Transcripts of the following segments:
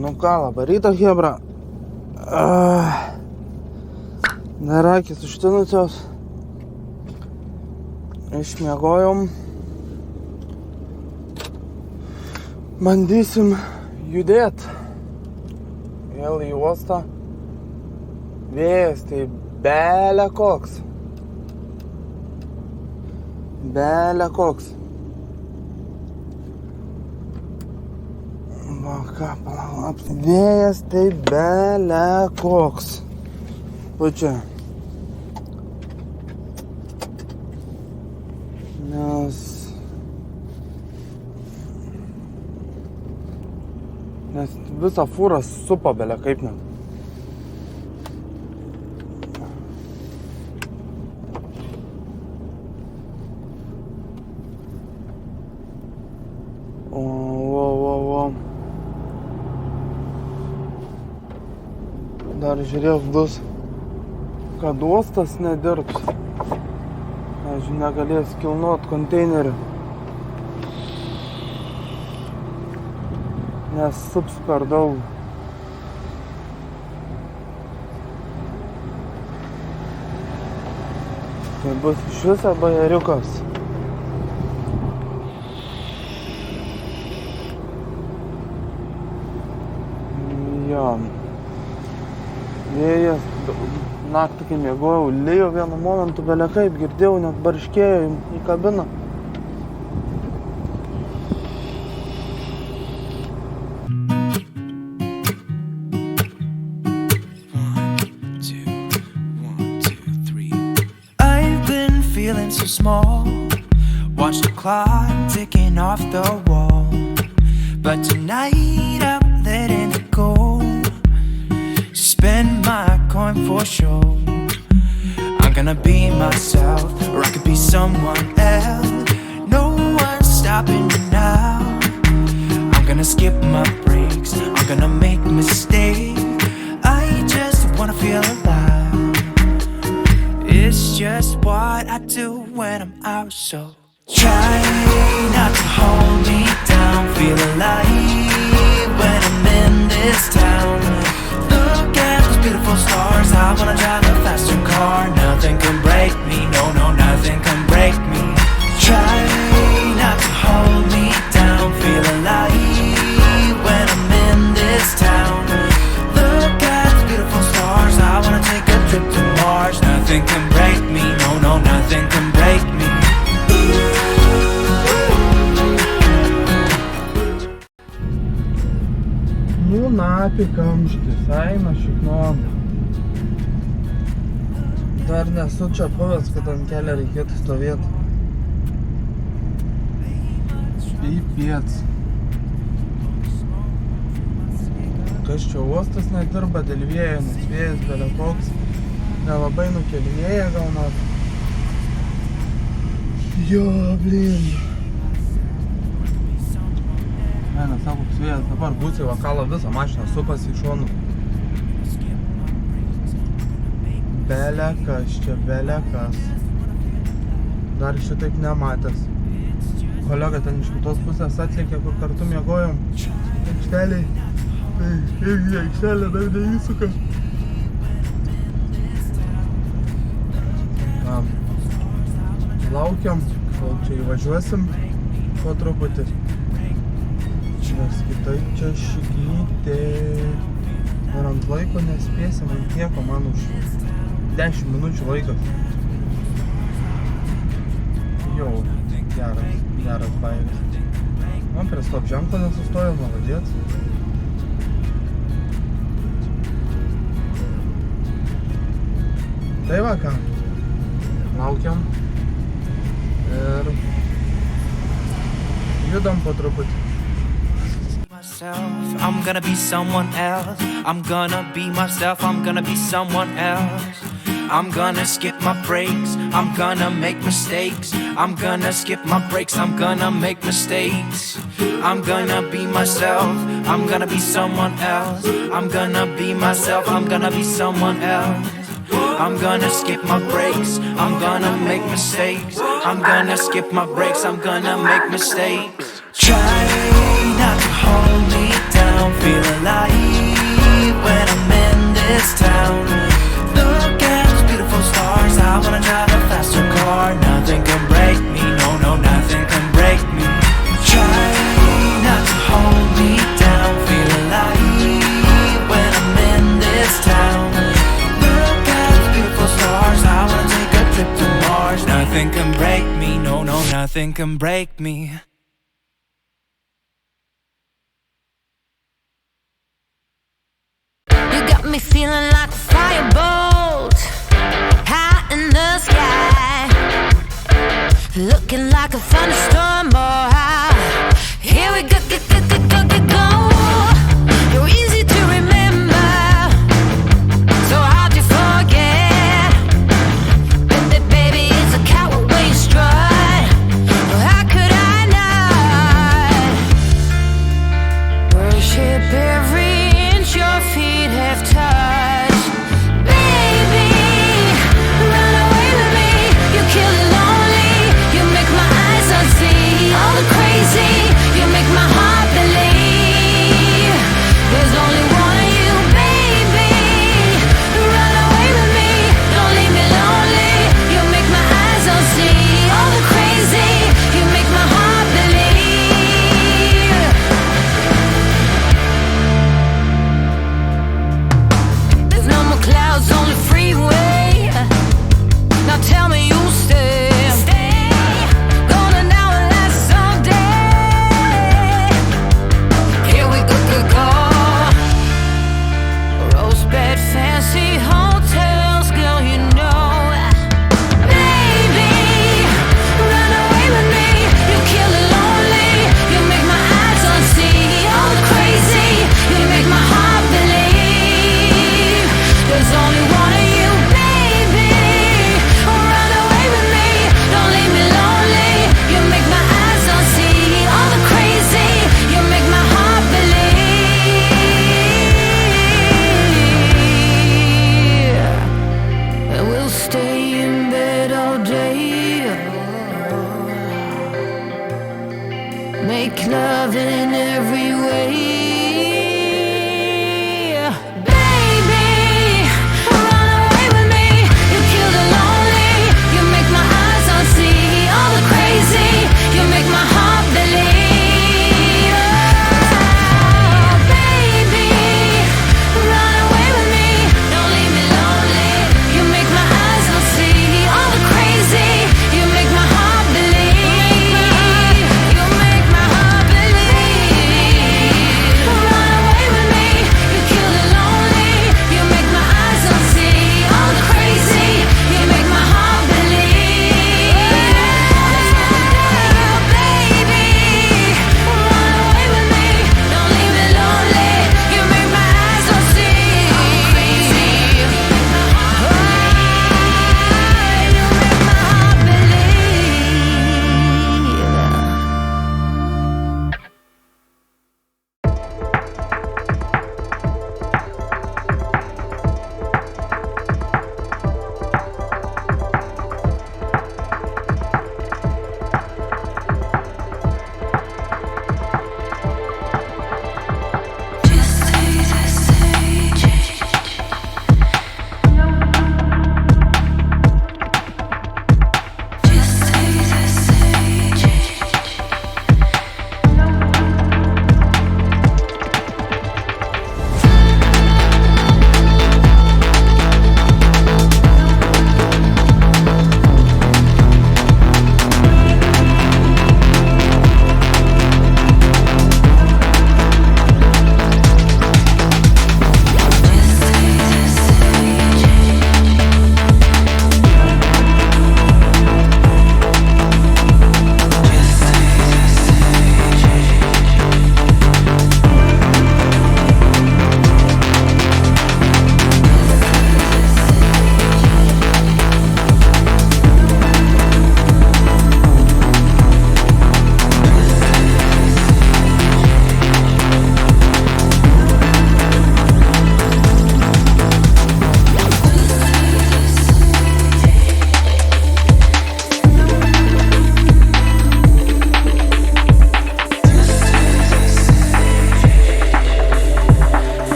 Nu ką, labą rytą, chebra. Dar akis užtinusios. Išmiegojom. Bandysim judėt. Vėl į uostą. Vėjas tai bele koks. Bele koks. Va ką, palauk. Vėjas tai bele koks. O čia. Nes visą fūrą supa bele kaip net. Dar žiūrėk bus, kad uostas nedirbs. Pavyzdžiui, negalės kilnot konteinerių. Nes sups per daug. Tai bus iš viso bajeriukas. Jo. Vėjas, naktį kai miegojau, lijo vienu momentu bele kaip, girdėjau, net barškėjo į kabiną. I've been feeling so small. Watch the clock ticking off the wall. But tonight I'm letting it go. Spend my coin for sure. I'm gonna be myself, or I could be someone else. No one's stopping me now. I'm gonna skip my breaks, I'm gonna make mistakes. I just wanna feel alive. It's just what I do when I'm out, so try not to hold me down. Feel alive when I'm in this town. Look at those beautiful stars. I wanna drive a faster car. Nothing can break me, no, no, nothing can break me. Try not to hold me down. Feel alive when I'm in this town. Look at those beautiful stars. I wanna take a trip to Mars. Nothing can break me, no, no, nothing can break me. Nu napi kamštis, eina šiknom. Dar nesu čia buvęs, kad ant kelio reikėtų stovėti. Pipiec. Kas čia uostas nedirba dėl vėjo, nes vėjas bele koks. Nelabai nukelinėja gal net. Jo, blin. Eina, sako, koks vėjas dabar būsiai vakalo visą mašiną supas į šonų. Bele kas čia, bele kas. Dar šitaip nematęs. Kolega ten iš kitos pusės atlėkė, kur kartu miegojom. Aikšteliai. Irgi aikštelė dar neįsuka. Laukiam, kol čia įvažiuosim po truputį. Nes kitaip čia šiknytė. Ir ant laiko nespėsim ant nieko, man už 10 minučių laikas. Jau, geras bairis. Man prie stop ženklo nesustojo, maladėt. Tai va ką, laukiam ir judam po truputį. I'm gonna be someone else. I'm gonna be myself. I'm gonna be someone else. I'm gonna skip my breaks. I'm gonna make mistakes. I'm gonna skip my breaks. I'm gonna make mistakes. I'm gonna be myself. I'm gonna be someone else. I'm gonna be myself. I'm gonna be someone else. I'm gonna skip my breaks. I'm gonna make mistakes. I'm gonna skip my breaks. I'm gonna make mistakes. Try not to hold me down. Feel alive nothing can break me. You got me feeling like a firebolt high in the sky, looking like a thunderstorm. Oh, here we go, go. You're easy to remember, so hard to forget. Baby, it's a coward way you strut. Well, how could I not worship every inch your feet have touched? Baby, run away with me. You kill it lonely. You make my eyes unsee. All the crazy. You make my heart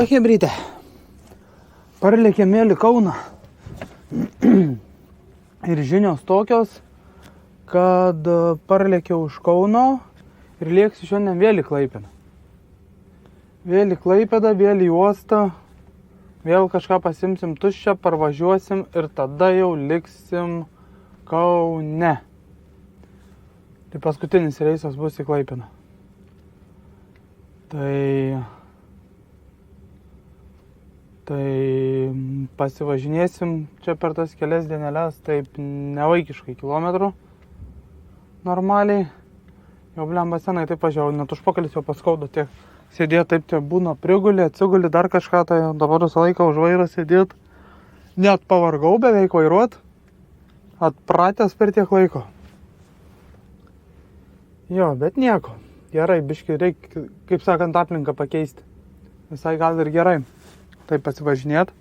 chebrytė. Parlėkėm vėl į Kauną. Ir žinios tokios, kad parlėkiau už Kauno ir lėksiu šiandien vėl į Klaipėdą. Vėl į Klaipėdą, vėl į uostą, vėl kažką pasimsim tuščią, parvažiuosim ir tada jau liksim Kaune. Tai paskutinis reisas bus į Klaipėdą. Tai pasivažinėsim čia per tas kelias dienelės, taip nevaikiškai kilometrų normaliai. Jau blemba senai taip važiavau, net užpakalis jau paskaudo tiek. Sėdėt taip čia būna prigulį, atsigulį dar kažką, tai dabar visą laiką už vairą sėdėt. Net pavargau beveik vairuot, atpratęs per tiek laiko. Jo, bet nieko. Gerai, biškai reikia, kaip sakant, aplinką pakeisti. Visai gal ir gerai. Tai pasivažinėt.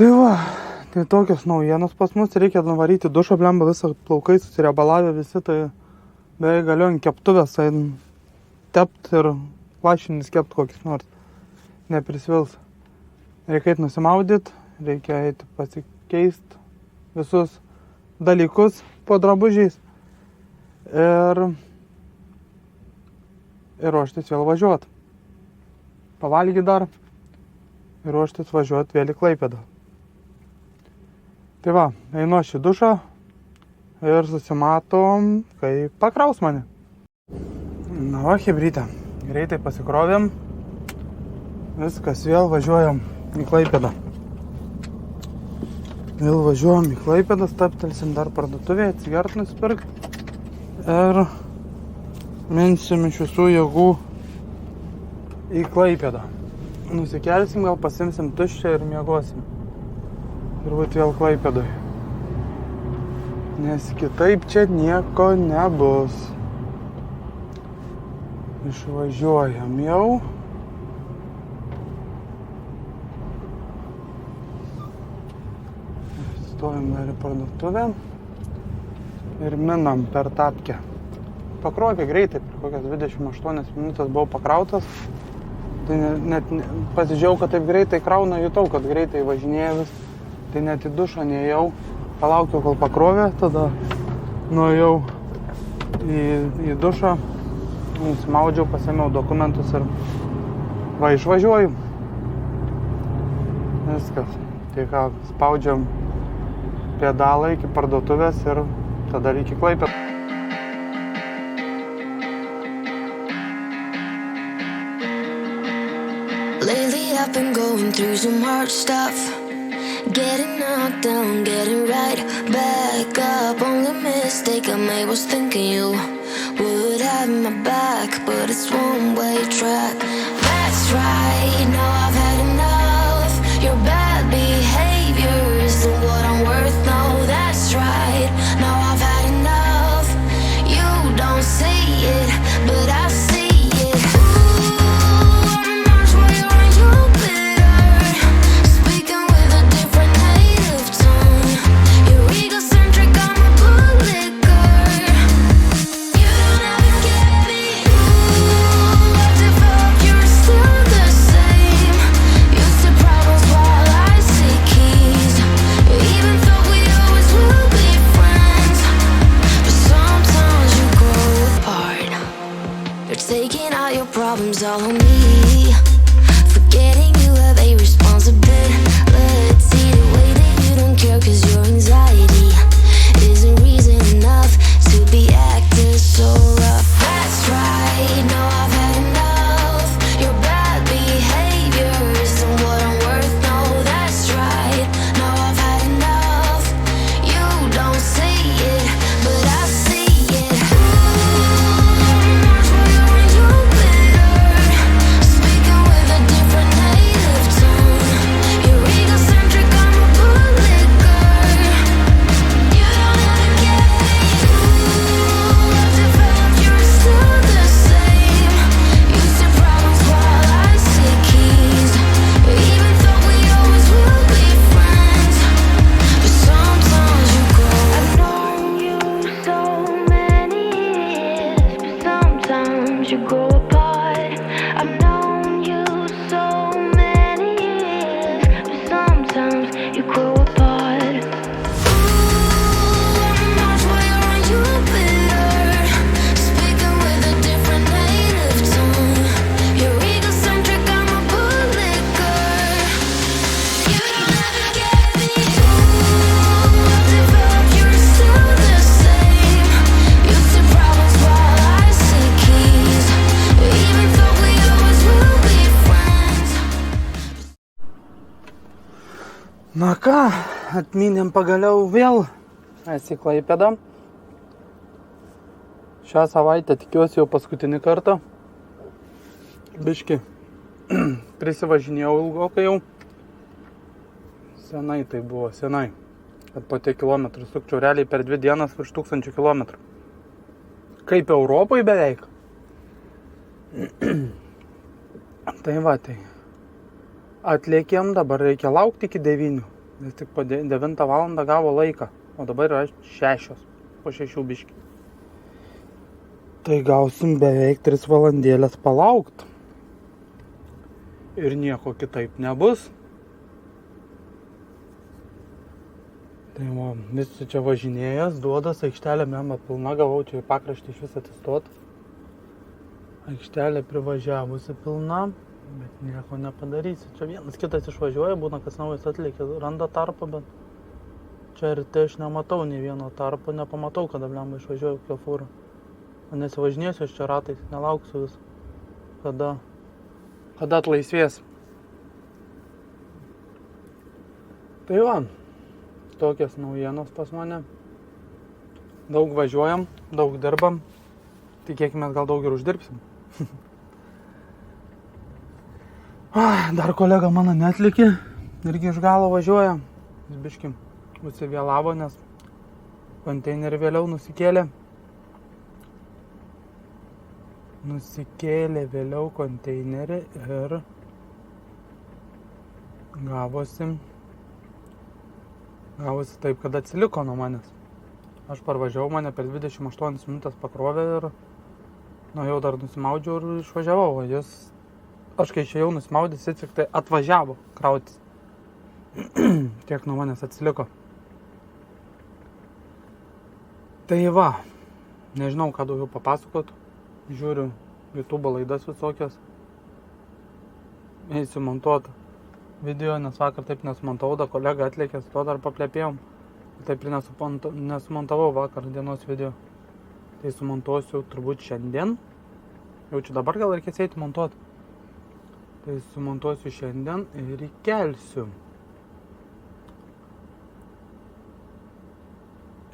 Tai va, tai tokios naujienos pas mus. Reikia nuvaryti dušą, blemba, visą plaukai susiriebalavę visi, tai beveik galiu ant keptuvės tept ir lašinis kept kokis nors. Neprisvils. Reikia eiti nusimaudyt, reikia eiti pasikeist visus dalykus po drabužiais ir ruoštis vėl važiuot. Pavalgyti dar ir ruoštis važiuot vėl į Klaipėdą. Tai va, einu aš į dušą ir susimatom, kai pakraus mane. Na va, chebrytė, greitai pasikrovėm, viskas, vėl važiuojam į Klaipėdą. Vėl važiuojam į Klaipėdą, stabtelsim dar parduotuvėje, atsigert nusipirkt ir minsim iš visų jėgų į Klaipėdą. Nusikelsim, gal pasimsim tuščią ir miegosim. Ir būt vėl Klaipėdoj. Nes kitaip čia nieko nebus. Išvažiuojam jau. Stovim dar į parduotuvę. Ir minam per tapkę. Pakrovė greitai, per kokias 28 minutės buvau pakrautas. Tai net pasižiūrėjau, kad taip greitai krauna, jutau, kad greitai važinėja vis. Tai net į dušą neėjau, palaukiau, kol pakrovė, tada nuėjau į dušą, nusimaudžiau, pasėmiau dokumentus ir va, išvažiuoju. Viskas. Tai ką, spaudžiam pedalą iki parduotuvės ir tada iki Klaipėdos. Lately I've been going through some hard stuff. Getting knocked down, getting right back up. Only mistake I made was thinking you would have my back, but it's one-way track. That's right, now I've had enough. Your bad behavior isn't what I'm worth, no, that's right. Now I've had enough. You don't see it, but I see it. Problems all on me. Forgetting you have a responsibility. The way that you don't care cause your anxiety isn't reason enough to be acting so rough. That's right, now I've had enough. Your bad behavior isn't what I'm worth, no, that's right. Now I've had enough. You don't see it, but I see it. Speaking with a different native tone. You're egocentric, I'm a bootlicker. Na ką, atminėm pagaliau vėl. Mes į Klaipėdą. Šią savaitę tikiuosi jau paskutinį kartą. Biški prisivažinėjau ilgokai jau. Senai tai buvo, senai. Kad po tiek kilometrų sukčiau realiai per 2 dienas virš 1000 kilometrų. Kaip Europoje beveik. Tai va, tai. Atlėkėm, dabar reikia laukti iki 9. Nes tik po 9 valandą gavo laiką. O dabar yra 6. Po 6 biški. Tai gausim beveik 3 valandėlės palaukt. Ir nieko kitaip nebus. Tai va, visi čia važinėjas, duodas, aikštelė memba pilna, gavau čia į pakraštį iš vis atsistot. Aikštelė privažiavusi pilna, bet nieko nepadarysi. Čia vienas kitas išvažiuoja, būna kas naujas atlikė, randa tarpą, bet čia arti aš nematau nei vieno tarpo, nepamatau, kada blemba išvažiuoja kokią fūrą. Nesivažinėsiu aš čia ratais, nelauksiu vis, kada atlaisvės. Tai va, tokias naujienos pas mane. Daug važiuojam, daug dirbam, tikėkime gal daug ir uždirbsim. Dar kolega mano netlikė, irgi iš galo važiuoja. Jis biški užsivėlavo, nes konteinerį vėliau nusikėlė. Nusikėlė vėliau konteinerį ir gavosi taip, kad atsiliko nuo manęs. Aš parvažiavau, mane per 28 minutės pakrovė ir jau dar nusimaudžiau ir išvažiavau. Aš kai išėjau nusimaudęs, jis tik tai atvažiavo krautis. Tiek nuo manęs atsiliko. Tai va, nežinau, ką daugiau papasakot. Žiūriu YouTube laidas visokias. Eisiu montuot video, nes vakar taip nesumontavau, da kolega atlėkė, su to dar paplepėjom. Taip ir nesumontavau vakar dienos video. Tai sumontuosiu turbūt šiandien. Jau čia dabar gal reikės eiti montuot. Tai sumontuosiu šiandien ir įkelsiu.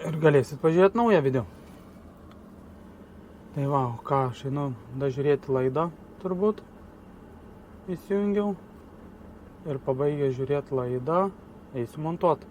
Ir galėsit pažiūrėti naują video. Tai va, ką, aš einu dažiūrėti laidą turbūt. Įsijungiau. Ir pabaigę žiūrėti laidą, eisiu montuot.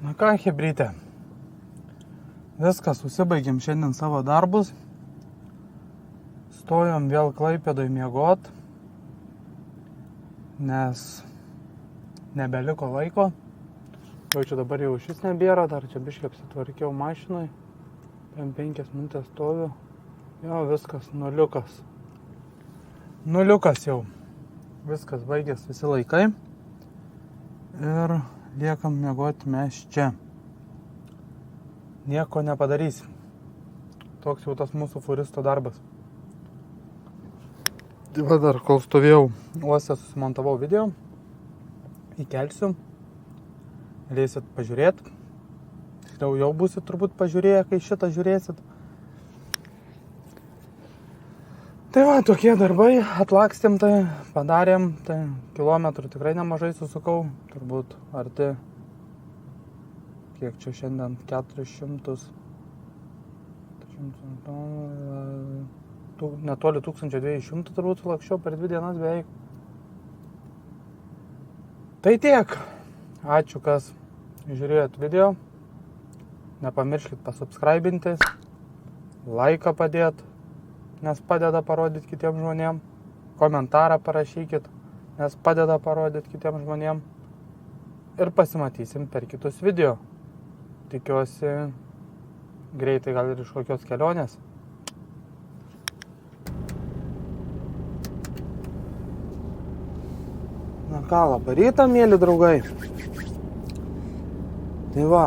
Na ką, hebrytė, viskas, susibaigėm šiandien savo darbus, stojom vėl Klaipėdoj miegot, nes nebeliko laiko, jau čia dabar jau šis nebėra, dar čia biškai apsitvarkiau mašinoj, 5 minutės stoviu, jau viskas, nuliukas jau, viskas baigės visi laikai ir liekam miegoti mes čia. Nieko nepadarysim. Toks jau tas mūsų fūristo darbas. Tai va dar, kol stovėjau uoste, susimontavau video. Įkelsiu. Galėsit pažiūrėti. Tikriau jau būsit turbūt pažiūrėję, kai šitą žiūrėsit. Tai va, tokie darbai. Atlakstėm tai, padarėm. Tai kilometrų tikrai nemažai susukau. Turbūt arti, kiek čia šiandien, 400, netoli 1200 turbūt sulakščiau per 2 dienas beveik. Tai tiek. Ačiū, kas žiūrėjot video. Nepamirškit pasubscribinti, laiką padėt, nes padeda parodyti kitiem žmonėm. Komentarą parašykit, nes padeda parodyti kitiem žmonėm. Ir pasimatysim per kitus video. Tikiuosi greitai gal ir iš kokios kelionės. Na ką, labą rytą, mėly draugai. Tai va,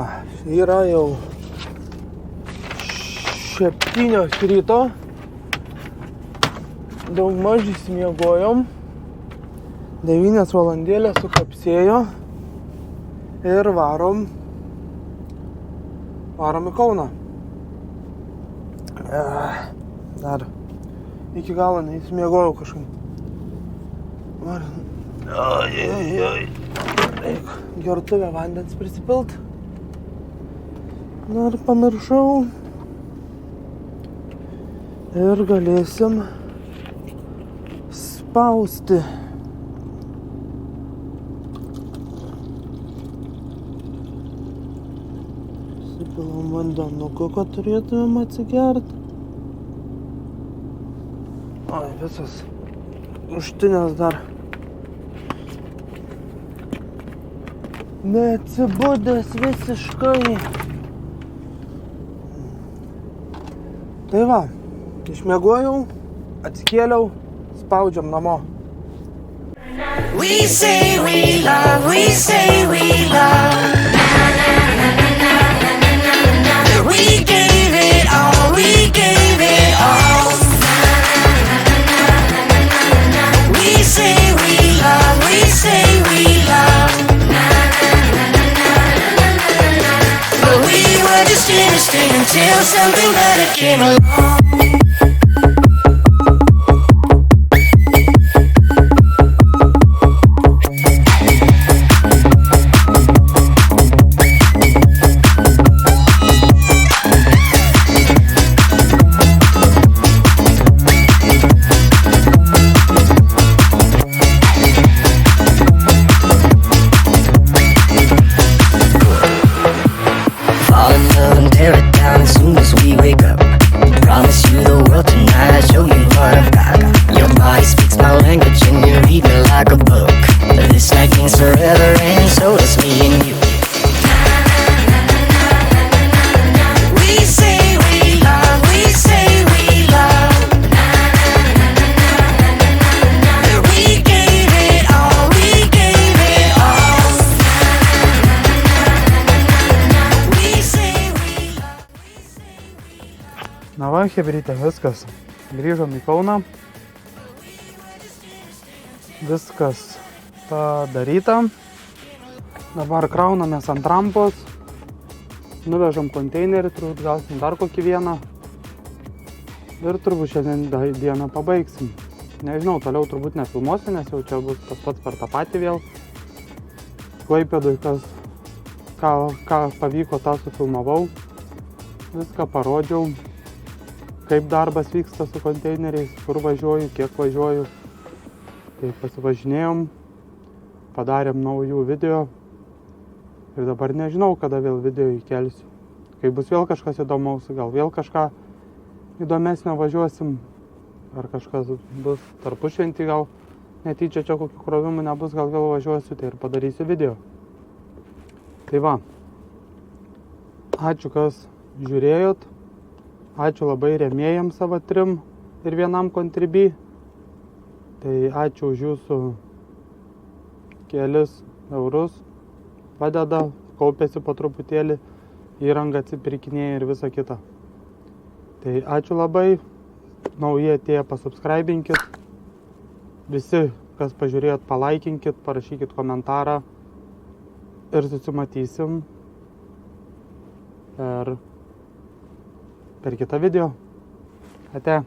yra jau 7 ryto. Daug maž įsimiegojom. 9 valandėlės sukapsėjo. Ir varom į Kauną. Dar iki galo neįsimiegojau kažkaip. Reik gertuvę vandens prisipilt. Dar pamiršau. Ir galėsim spausti. Sipilam vandenuko, kad turėtumėm atsigert. Oi, visas užtinės dar. Neatsibudęs visiškai. Tai va, išmiegojau, atsikėliau, spaudžiam namo. We say we love, we say we love. We gave it all, we gave it all. We say we love, we say we love. But we were just innocent until something better came along. Na va, chebrytė, viskas. Grįžom į Kauną. Viskas padaryta. Dabar kraunamės ant rampos. Nuvežam konteinerį, turbūt gausim dar kokį vieną. Ir turbūt šiandien dieną pabaigsim. Nežinau, toliau turbūt nefilmuosiu, nes jau čia bus tas pats per tą patį vėl. Klaipėdoj, ką pavyko, tą sufilmavau. Viską parodžiau. Kaip darbas vyksta su konteineriais, kur važiuoju, kiek važiuoju. Tai pasivažinėjom, padarėm naujų video. Ir dabar nežinau, kada vėl video įkelsiu. Kai bus vėl kažkas įdomaus, gal vėl kažką įdomesnio važiuosim. Ar kažkas bus tarpušventį, gal netyčia čia kokių krovimų nebus, gal vėl važiuosiu, tai ir padarysiu video. Tai va, ačiū, kas žiūrėjot. Ačiū labai rėmėjams savo 3 ir 1 kontribį. Tai ačiū už jūsų kelis eurus. Padeda, kaupėsi po truputėlį, įrangą atsipirkinėja ir visa kita. Tai ačiū labai. Nauji atėję pasubscribinkit. Visi, kas pažiūrėjot, palaikinkit, parašykit komentarą. Ir susimatysim per kitą video. Ate.